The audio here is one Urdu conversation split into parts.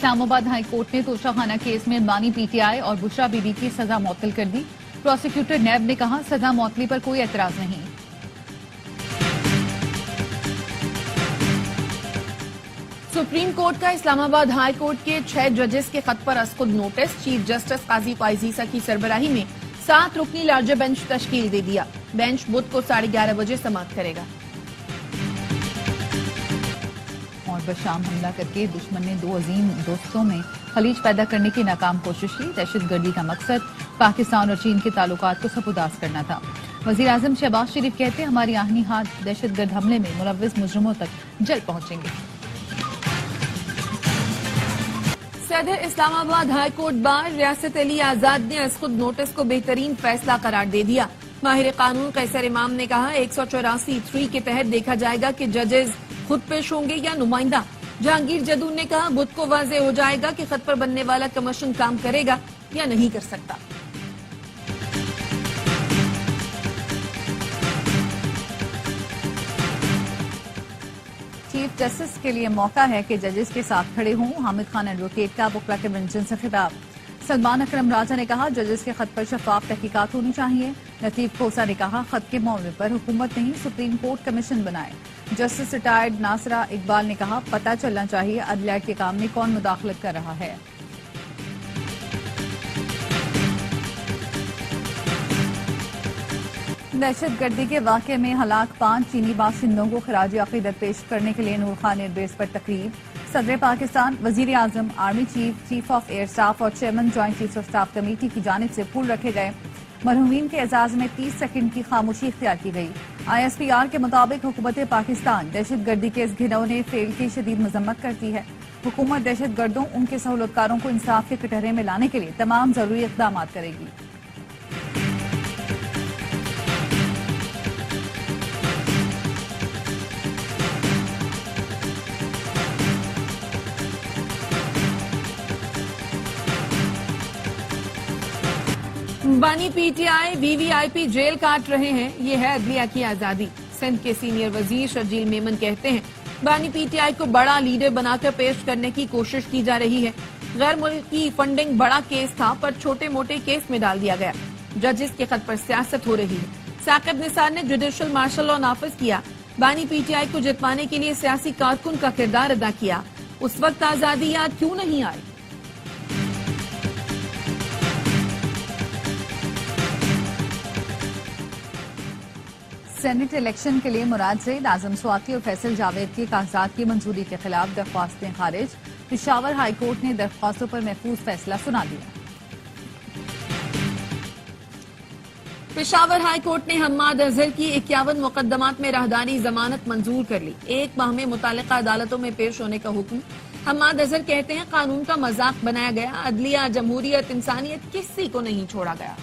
اسلام آباد ہائی کورٹ نے توشہ خانہ کیس میں بانی پی ٹی آئی اور بشرا بی بی کی سزا معطل کر دی. پروسیکیوٹر نیب نے کہا سزا معطلی پر کوئی اعتراض نہیں. سپریم کورٹ کا اسلام آباد ہائی کورٹ کے 6 ججز کے خط پر از خود نوٹس. چیف جسٹس قاضی فائز عیسیٰ کی سربراہی میں 7 رکنی لارجر بینچ تشکیل دے دیا. بینچ بدھ کو 11:30 بجے سماعت کرے گا. اور بشام حملہ کر کے دشمن نے 2 عظیم دوستوں میں خلیج پیدا کرنے کی ناکام کوشش کی. دہشت گردی کا مقصد پاکستان اور چین کے تعلقات کو سپوداز کرنا تھا. وزیر اعظم شہباز شریف کہتے ہیں ہماری آہنی ہاتھ دہشت گرد حملے میں ملوث مجرموں تک جلد پہنچیں گے. صدر اسلام آباد ہائی کورٹ بار ریاست علی آزاد نے از خود نوٹس کو بہترین فیصلہ قرار دے دیا. ماہر قانون قیصر امام نے کہا 184(3) کے تحت دیکھا جائے گا کہ ججز خود پیش ہوں گے یا نمائندہ. جہانگیر جدون نے کہا بدھ کو واضح ہو جائے گا کہ خط پر بننے والا کمیشن کام کرے گا یا نہیں کر سکتا. چیف جسٹس کے لیے موقع ہے کہ ججز کے ساتھ کھڑے ہوں. حامد خان ایڈوکیٹ کا وکلا کنونشن سے خطاب. سلمان اکرم راجہ نے کہا ججز کے خط پر شفاف تحقیقات ہونی چاہیے. لطیف کھوسا نے کہا خط کے معاملے پر حکومت نہیں سپریم کورٹ کمیشن بنائے. جسٹس ریٹائرڈ ناصرہ اقبال نے کہا پتہ چلنا چاہیے عدلیہ کے کام میں کون مداخلت کر رہا ہے. دہشت گردی کے واقعے میں ہلاک 5 چینی باشندوں کو خراج عقیدت پیش کرنے کے لیے نور خان ایئر بیس پر تقریب. صدر پاکستان، وزیر اعظم، army chief, chief of air staff اور chairman joint chief of staff committee کی جانب سے پھول رکھے گئے. مرحومین کے اعزاز میں 30 سیکنڈ کی خاموشی اختیار کی گئی. ISPR کے مطابق حکومت پاکستان دہشت گردی کے اس گھنونے فعل کی شدید مذمت کرتی ہے. حکومت دہشت گردوں ان کے سہولتکاروں کو انصاف کے کٹہرے میں لانے کے لیے تمام ضروری اقدامات کرے گی. بانی P T I VVIP jail کاٹ رہے ہیں. یہ ہے عدلیہ کی آزادی. سندھ کے سینئر وزیر شرجیل میمن کہتے ہیں بانی پی ٹی آئی کو بڑا لیڈر بنا کر پیش کرنے کی کوشش کی جا رہی ہے. غیر ملکی فنڈنگ بڑا کیس تھا پر چھوٹے موٹے کیس میں ڈال دیا گیا. ججز کے خط پر سیاست ہو رہی ہے. ثاقب نثار نے جوڈیشل مارشل لا نافذ کیا. بانی پی ٹی آئی کو جتوانے کے لیے سیاسی کارکن کا کردار ادا کیا. اس وقت آزادی یاد کیوں نہیں آئی؟ سینٹ الیکشن کے لیے مراد زید، اعظم سواتی اور فیصل جاوید کی کاغذات کی منظوری کے خلاف درخواستیں خارج. پشاور ہائی کورٹ نے درخواستوں پر محفوظ فیصلہ سنا دیا. پشاور ہائی کورٹ نے حماد اظہر کی 51 مقدمات میں راہداری ضمانت منظور کر لی. 1 ماہ میں متعلقہ عدالتوں میں پیش ہونے کا حکم. حماد اظہر کہتے ہیں قانون کا مذاق بنایا گیا. عدلیہ، جمہوریت، انسانیت کسی کو نہیں چھوڑا گیا.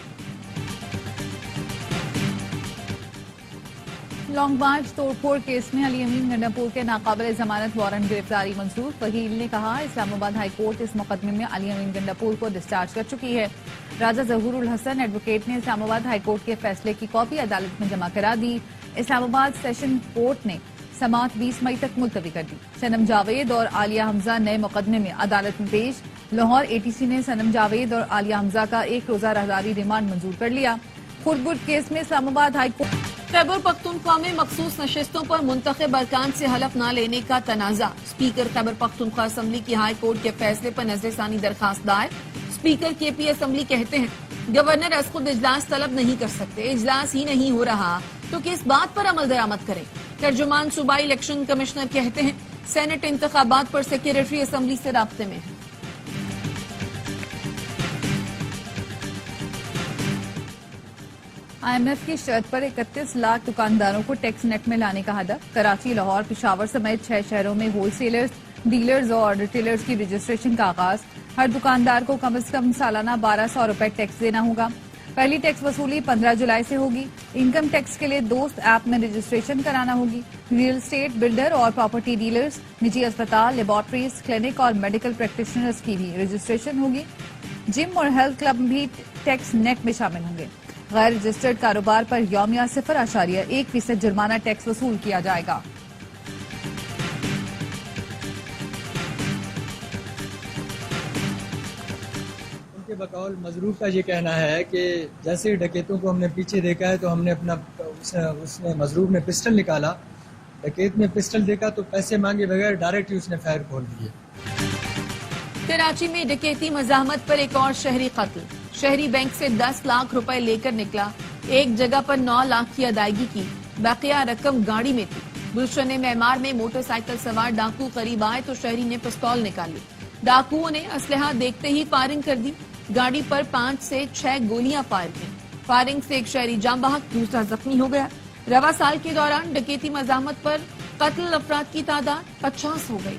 لانگ مارچ توڑ پھوڑ کیس میں علی امین گنڈاپور کے ناقابل ضمانت وارنٹ گرفتاری منسوخ. وکیل نے کہا اسلام آباد ہائی کورٹ اس مقدمے میں علی امین گنڈاپور کو ڈسچارج کر چکی ہے. راجہ ظہور الحسن ایڈوکیٹ نے اسلام آباد ہائی کورٹ کے فیصلے کی کاپی عدالت میں جمع کرا دی. اسلام آباد سیشن کورٹ نے سماعت 20 مئی تک ملتوی کر دی. سنم جاوید اور عالیہ حمزہ نئے مقدمے میں عدالت میں پیش. لاہور ATC نے سنم جاوید اور عالیہ حمزہ کا 1 روزہ راہداری ریمانڈ منظور کر لیا. خورگرد کیس میں اسلام آباد ہائی کورٹ. خیبر پختونخوا میں مخصوص نشستوں پر منتخب ارکان سے حلف نہ لینے کا تنازع. اسپیکر خیبر پختونخوا اسمبلی کی ہائی کورٹ کے فیصلے پر نظر ثانی درخواست دائر. اسپیکر KP اسمبلی کہتے ہیں گورنر از خود اجلاس طلب نہیں کر سکتے. اجلاس ہی نہیں ہو رہا تو کس بات پر عمل درآمد کریں. ترجمان صوبائی الیکشن کمشنر کہتے ہیں سینٹ انتخابات پر سیکریٹری اسمبلی سے رابطے میں ہیں. IMF کی شرط پر 31 لاکھ دکانداروں کو ٹیکس نیٹ میں لانے کا ہدف. کراچی، لاہور، پشاور سمیت 6 شہروں میں ہول سیلرز، ڈیلرز اور ریٹیلرز کی رجسٹریشن کا آغاز. ہر دکاندار کو کم از کم سالانہ 1200 روپے ٹیکس دینا ہوگا. پہلی ٹیکس وصولی 15 جولائی سے ہوگی. انکم ٹیکس کے لیے دوست ایپ میں رجسٹریشن کرانا ہوگی. ریئل اسٹیٹ، بلڈر اور پراپرٹی ڈیلرز، نجی اسپتال، لیبارٹریز، کلینک اور میڈیکل پریکٹیشنرز کی بھی رجسٹریشن ہوگی. جم اور ہیلتھ کلب بھی ٹیکس نیٹ میں شامل ہوں گے. غیر رجسٹرڈ کاروبار پر یومیہ 0.1% جرمانہ ٹیکس وصول کیا جائے گا. کے بقول مضروب کا یہ کہنا ہے کہ جیسے ڈکیتوں کو ہم نے پیچھے دیکھا ہے تو ہم نے اس نے مضروب نے پسٹل نکالا، ڈکیت نے پسٹل دیکھا تو پیسے مانگے بغیر ڈائریکٹ ہی اس نے فائر کھول دیے۔ کراچی میں ڈکیتی مزاحمت پر ایک اور شہری قتل، شہری بینک سے 10 لاکھ روپے لے کر نکلا، ایک جگہ پر 9 لاکھ کی ادائیگی کی، بقیہ رقم گاڑی میں تھی۔ گلشن معمار میں موٹر سائیکل سوار ڈاکو قریب آئے تو شہری نے پستول نکالی، ڈاکوؤں نے اسلحہ دیکھتے ہی فائرنگ کر دی، گاڑی پر 5 سے 6 گولیاں فائر کی، فائرنگ سے ایک شہری جاں بحق، دوسرا زخمی ہو گیا۔ رواں سال کے دوران ڈکیتی مزاحمت پر قتل افراد کی تعداد 50 ہو گئی۔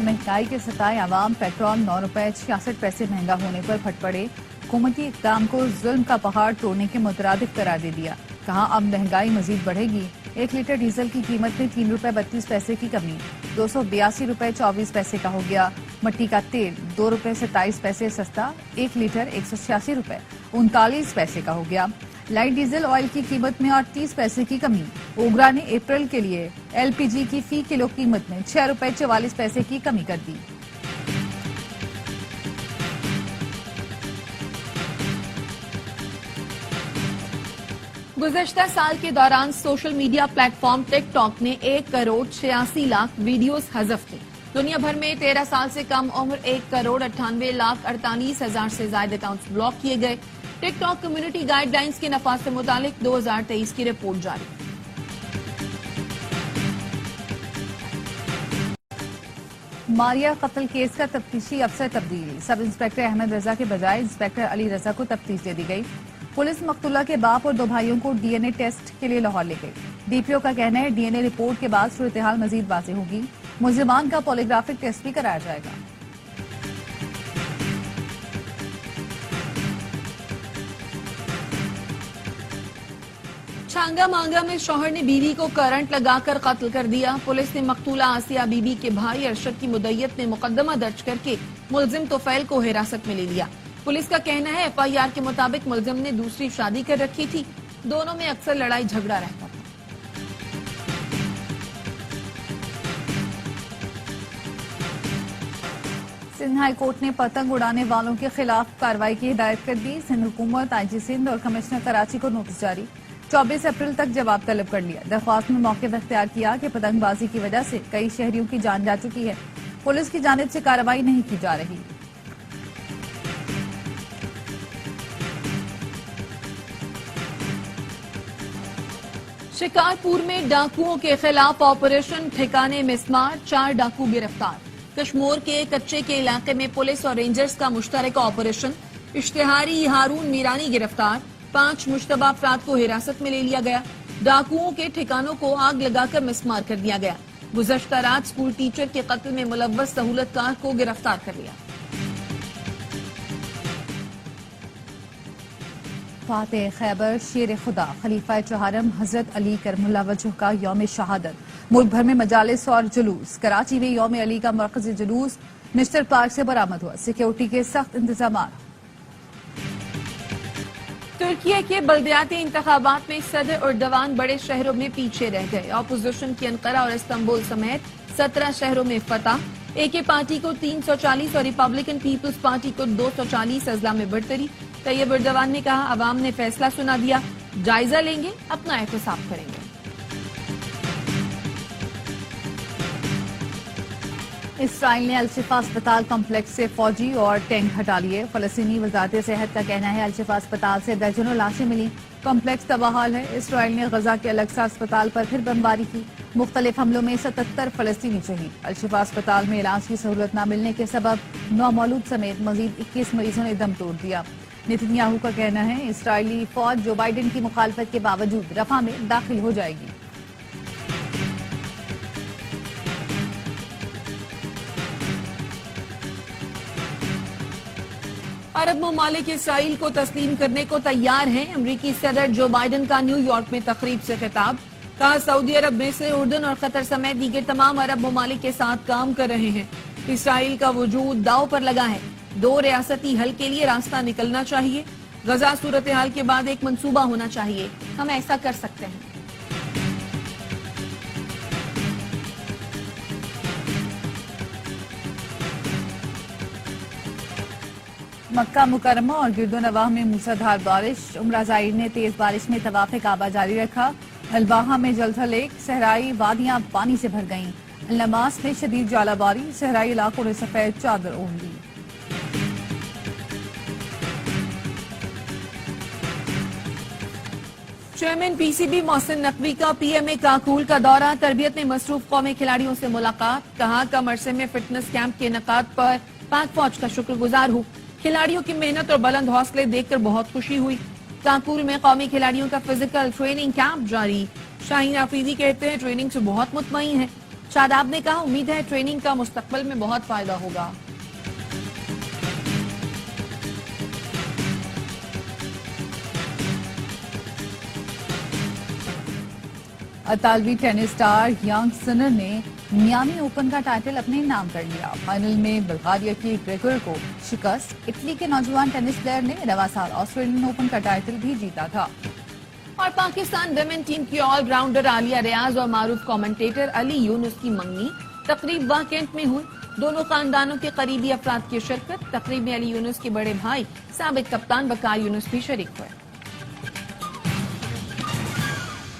مہنگائی کے ستائے عوام، پیٹرول 9 روپے 66 پیسے مہنگا ہونے پر پھٹ پڑے، حکومتی اقدام کو ظلم کا پہاڑ توڑنے کے مترادف قرار دے دیا، کہا اب مہنگائی مزید بڑھے گی۔ 1 لیٹر ڈیزل کی قیمت میں 3 روپے 32 پیسے کی کمی، 282 روپے 24 پیسے کا ہو گیا۔ مٹی کا تیل 2 روپے 27 پیسے سستا، 1 لیٹر 186 روپے 39 پیسے کا ہو گیا۔ لائٹ ڈیزل آئل کی قیمت میں اور 30 پیسے کی کمی، اوگرا نے اپریل کے لیے ایل پی جی کی فی کلو قیمت میں 6 روپے 44 پیسے کی کمی کر دی۔ گزشتہ سال کے دوران سوشل میڈیا پلیٹ فارم ٹک ٹاک نے 1 کروڑ 86 لاکھ ویڈیوز حذف کی۔ دنیا بھر میں 13 سال سے کم عمر 1 کروڑ 98 لاکھ 48 ہزار سے زائد اکاؤنٹس بلاک کیے گئے۔ ٹک ٹاک کمیونٹی گائیڈ لائنز کے نفاذ سے متعلق 2023 کی رپورٹ جاری۔ ماریہ قتل کیس کا تفتیشی افسر تبدیل، سب انسپیکٹر احمد رضا کے بجائے انسپیکٹر علی رضا کو تفتیش دے دی گئی۔ پولیس مقتولہ کے باپ اور 2 بھائیوں کو ڈی این اے ٹیسٹ کے لیے لاہور لے گئی۔ ڈی پی او کا کہنا ہے ڈی این اے رپورٹ کے بعد صورتحال مزید واضح ہوگی، ملزمان کا پولیگرافک ٹیسٹ بھی کرایا جائے گا۔ چھانگا مانگا میں شوہر نے بیوی کو کرنٹ لگا کر قتل کر دیا۔ پولیس نے مقتولہ آسیہ بی بی کے بھائی ارشد کی مدعیت میں مقدمہ درج کر کے ملزم توفیل کو حراست میں لے لیا۔ پولیس کا کہنا ہے ایف آئی آر کے مطابق ملزم نے دوسری شادی کر رکھی تھی، دونوں میں اکثر لڑائی جھگڑا رہتا تھا۔ سندھ ہائی کورٹ نے پتنگ اڑانے والوں کے خلاف کارروائی کی ہدایت کر دی۔ سندھ حکومت، آئی جی سندھ اور کمشنر کراچی کو نوٹس جاری، 24 اپریل تک جواب طلب کر لیا۔ درخواست میں موقف اختیار کیا کہ پتنگ بازی کی وجہ سے کئی شہریوں کی جان جا چکی ہے، پولیس کی جانب سے کارروائی نہیں کی جا رہی۔ شکارپور میں ڈاکوؤں کے خلاف آپریشن ٹھکانے مسمار، 4 ڈاکو گرفتار۔ کشمور کے کچے کے علاقے میں پولیس اور رینجرز کا مشترکہ آپریشن، اشتہاری ہارون میرانی گرفتار، 5 مشتبہ افراد کو حراست میں لے لیا گیا۔ ڈاکوؤں کے ٹھکانوں کو آگ لگا کر مسمار کر دیا گیا۔ گزشتہ رات اسکول ٹیچر کے قتل میں ملوث سہولت کار کو گرفتار کر لیا۔ فاتح خیبر شیر خدا خلیفہ چہارم حضرت علی کرم اللہ وجہ کا یوم شہادت، ملک بھر میں مجالس اور جلوس۔ کراچی میں یوم علی کا مرکزی جلوس مسٹر پارک سے برآمد ہوا، سیکیورٹی کے سخت انتظامات۔ ترکیے کے بلدیاتی انتخابات میں صدر اردوان بڑے شہروں میں پیچھے رہ گئے۔ اپوزیشن کی انقرہ اور استنبول سمیت 17 شہروں میں فتح، اے کے پارٹی کو 340 اور ریپبلکن پیپلز پارٹی کو 240 اضلاع میں برتری۔ طیب اردوان نے کہا عوام نے فیصلہ سنا دیا، جائزہ لیں گے، اپنا احتساب کریں گے۔ اسرائیل نے الشفا اسپتال کمپلیکس سے فوجی اور ٹینک ہٹا لیے۔ فلسطینی وزارت صحت کا کہنا ہے الشفا اسپتال سے درجنوں لاشیں ملی، کمپلیکس تباہال ہے۔ اسرائیل نے غزہ کے الاقصی اسپتال پر پھر بمباری کی، مختلف حملوں میں 77 فلسطینی شہید۔ الشفا اسپتال میں علاج کی سہولت نہ ملنے کے سبب 9 مولود سمیت مزید 21 مریضوں نے دم توڑ دیا۔ نیتن یاہو کا کہنا ہے اسرائیلی فوج جو بائیڈن کی مخالفت کے باوجود رفح میں داخل ہو جائے گی۔ عرب ممالک اسرائیل کو تسلیم کرنے کو تیار ہیں۔ امریکی صدر جو بائیڈن کا نیو یارک میں تقریب سے خطاب، کہا سعودی عرب میں سے اردن اور قطر سمیت دیگر تمام عرب ممالک کے ساتھ کام کر رہے ہیں۔ اسرائیل کا وجود داؤ پر لگا ہے، 2 ریاستی حل کے لیے راستہ نکلنا چاہیے۔ غزہ صورتحال کے بعد ایک منصوبہ ہونا چاہیے، ہم ایسا کر سکتے ہیں۔ مکہ مکرمہ اور گرد و نواح میں موسلادھار بارش، عمرہ زائرین نے تیز بارش میں طواف کعبہ جاری رکھا۔ الباحہ میں جلتھل لیک، صحرائی وادیاں پانی سے بھر گئیں۔ النماس میں شدید ژالہ باری، صحرائی علاقوں نے سفید چادر اوڑھ لی۔ Chairman P C B Mohsin Naqvi کا پی ایم اے کاکول کا دورہ، تربیت میں مصروف قومی کھلاڑیوں سے ملاقات، کہا کم عرصے میں فٹنس کیمپ کے انعقاد پر پاک فوج کا شکر گزار ہوں، کھلاڑیوں کی محنت اور بلند حوصلے دیکھ کر بہت خوشی ہوئی۔ کاکول میں قومی کھلاڑیوں کا فزیکل ٹریننگ کیمپ جاری، شاہین آفریدی کہتے ہیں ٹریننگ سے بہت مطمئن ہیں۔ شاداب نے کہا امید ہے ٹریننگ کا مستقبل میں بہت فائدہ ہوگا۔ اطالوی ٹینس سٹار یانگ سنر نے میامی اوپن کا ٹائٹل اپنے نام کر لیا۔ فائنل میں بلغاریہ کی گریگور کو شکست، اٹلی کے نوجوان ٹینس پلیئر نے رواں سال آسٹریلین اوپن کا ٹائٹل بھی جیتا تھا۔ اور پاکستان ویمن ٹیم کی آل راؤنڈر عالیہ ریاض اور معروف کامنٹیٹر علی یونس کی منگنی تقریب واہ کینٹ میں ہوئی، دونوں خاندانوں کے قریبی افراد کی شرکت، تقریب میں علی یونس کے بڑے بھائی سابق کپتان وقار یونس بھی شریک ہوئے۔